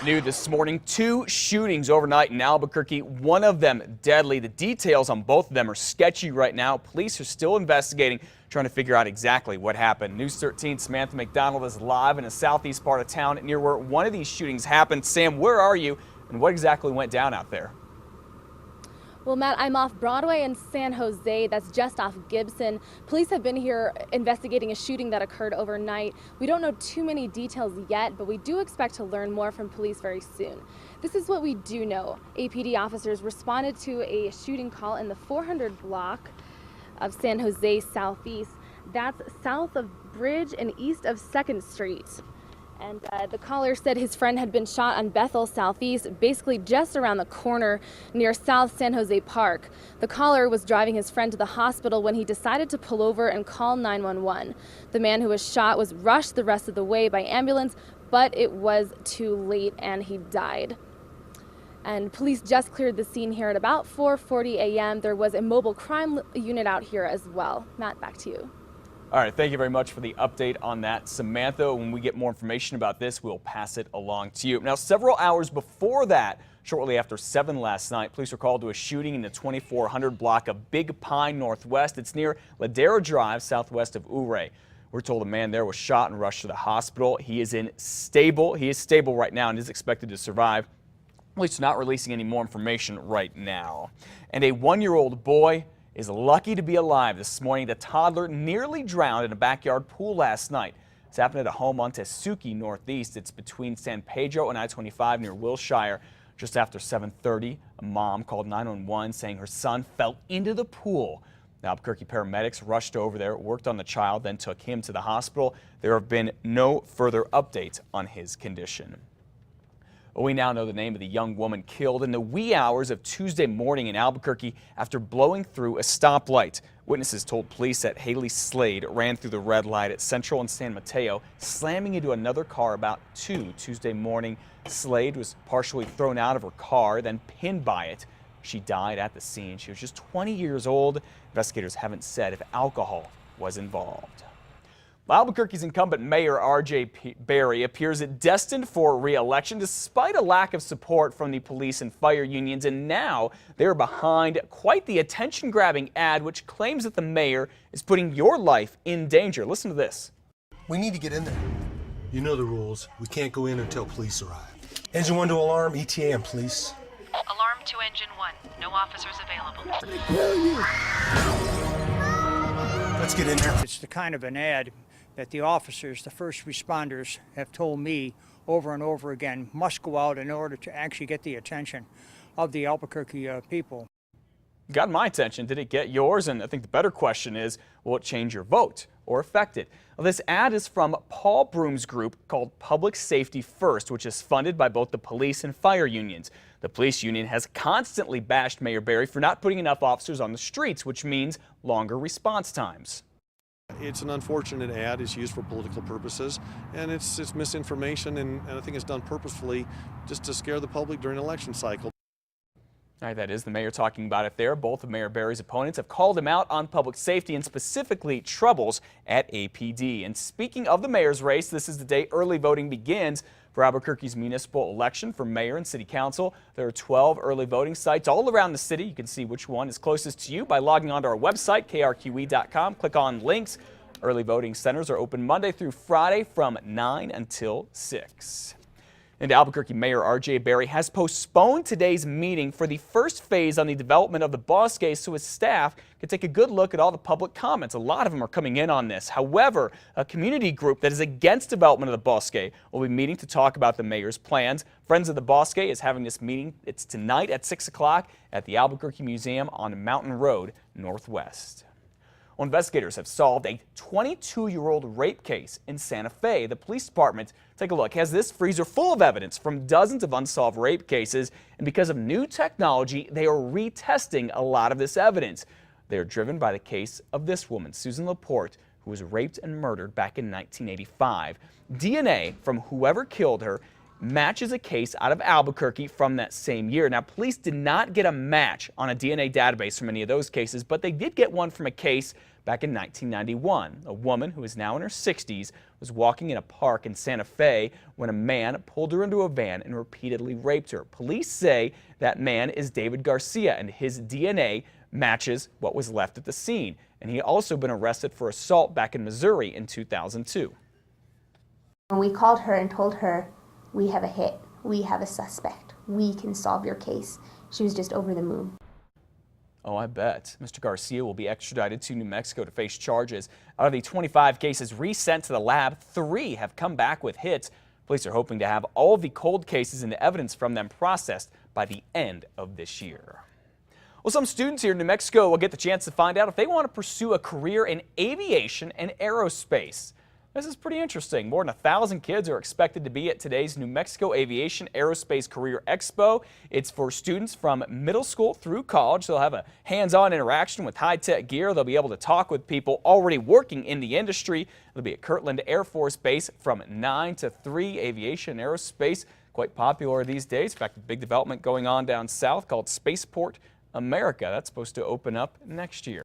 New this morning, 2 shootings overnight in Albuquerque, one of them deadly. The details on both of them are sketchy right now. Police are still investigating, trying to figure out exactly what happened. News 13 Samantha McDonald is live in the southeast part of town near where one of these shootings happened. Sam, where are you and what exactly went down out there? Well, Matt, I'm off Broadway in San Jose. That's just off Gibson. Police have been here investigating a shooting that occurred overnight. We don't know too many details yet, but we do expect to learn more from police very soon. This is what we do know. APD officers responded to a shooting call in the 400 block of San Jose Southeast. That's south of Bridge and east of 2nd Street. And the caller said his friend had been shot on Bethel Southeast, basically just around the corner near South San Jose Park. The caller was driving his friend to the hospital when he decided to pull over and call 911. The man who was shot was rushed the rest of the way by ambulance, but it was too late and he died. And police just cleared the scene here at about 4:40 a.m. There was a mobile crime unit out here as well. Matt, back to you. All right, thank you very much for the update on that, Samantha. When we get more information about this, we'll pass it along to you. Now, several hours before that, shortly after 7 last night, police were called to a shooting in the 2400 block of Big Pine Northwest. It's near Ladera Drive, southwest of Ouray. We're told a man there was shot and rushed to the hospital. He is stable right now and is expected to survive. Police are not releasing any more information right now. And a 1-year-old boy is lucky to be alive this morning. The toddler nearly drowned in a backyard pool last night. It's happened at a home on Tesuque Northeast. It's between San Pedro and I-25 near Wilshire. Just after 7:30, a mom called 911 saying her son fell into the pool. The Albuquerque paramedics rushed over there, worked on the child, then took him to the hospital. There have been no further updates on his condition. We now know the name of the young woman killed in the wee hours of Tuesday morning in Albuquerque after blowing through a stoplight. Witnesses told police that Haley Slade ran through the red light at Central and San Mateo, slamming into another car about 2 Tuesday morning. Slade was partially thrown out of her car, then pinned by it. She died at the scene. She was just 20 years old. Investigators haven't said if alcohol was involved. Albuquerque's incumbent mayor R.J. Berry appears destined for re-election despite a lack of support from the police and fire unions, and now they're behind quite the attention-grabbing ad which claims that the mayor is putting your life in danger. Listen to this. We need to get in there. You know the rules. We can't go in until police arrive. Engine 1 to alarm, ETA and police. Alarm to engine 1. No officers available. Let's get in there. It's the kind of an ad that the officers, the first responders, have told me over and over again must go out in order to actually get the attention of the Albuquerque people. Got my attention. Did it get yours? And I think the better question is, will it change your vote or affect it? Well, this ad is from Paul Broom's group called Public Safety First, which is funded by both the police and fire unions. The police union has constantly bashed Mayor Berry for not putting enough officers on the streets, which means longer response times. It's an unfortunate ad. It's used for political purposes, and it's misinformation, and I think it's done purposefully just to scare the public during an election cycle. All right, that is the mayor talking about it there. Both of Mayor Berry's opponents have called him out on public safety and specifically troubles at APD. And speaking of the mayor's race, this is the day early voting begins for Albuquerque's municipal election for mayor and city council. There are 12 early voting sites all around the city. You can see which one is closest to you by logging onto our website, krqe.com. Click on links. Early voting centers are open Monday through Friday from 9 until 6. And Albuquerque Mayor R.J. Berry has postponed today's meeting for the first phase on the development of the BOSQUE so his staff can take a good look at all the public comments. A lot of them are coming in on this. However, a community group that is against development of the BOSQUE will be meeting to talk about the mayor's plans. Friends of the BOSQUE is having this meeting. It's tonight at 6 o'clock at the Albuquerque Museum on Mountain Road Northwest. Well, investigators have solved a 22-year-old rape case in Santa Fe. The police department, take a look, has this freezer full of evidence from dozens of unsolved rape cases. And because of new technology, they are retesting a lot of this evidence. They are driven by the case of this woman, Susan Laporte, who was raped and murdered back in 1985. DNA from whoever killed her matches a case out of Albuquerque from that same year. Now, police did not get a match on a DNA database from any of those cases, but they did get one from a case back in 1991. A woman who is now in her 60s was walking in a park in Santa Fe when a man pulled her into a van and repeatedly raped her. Police say that man is David Garcia, and his DNA matches what was left at the scene. And he had also been arrested for assault back in Missouri in 2002. When we called her and told her, we have a hit, we have a suspect, we can solve your case, she was just over the moon. Oh, I bet. Mr. Garcia will be extradited to New Mexico to face charges. Out of the 25 cases resent to the lab, 3 have come back with hits. Police are hoping to have all of the cold cases and evidence from them processed by the end of this year. Well, some students here in New Mexico will get the chance to find out if they want to pursue a career in aviation and aerospace. This is pretty interesting. More than 1,000 kids are expected to be at today's New Mexico Aviation Aerospace Career Expo. It's for students from middle school through college. They'll have a hands-on interaction with high-tech gear. They'll be able to talk with people already working in the industry. They'll be at Kirtland Air Force Base from 9 to 3. Aviation and aerospace, quite popular these days. In fact, a big development going on down south called Spaceport America. That's supposed to open up next year.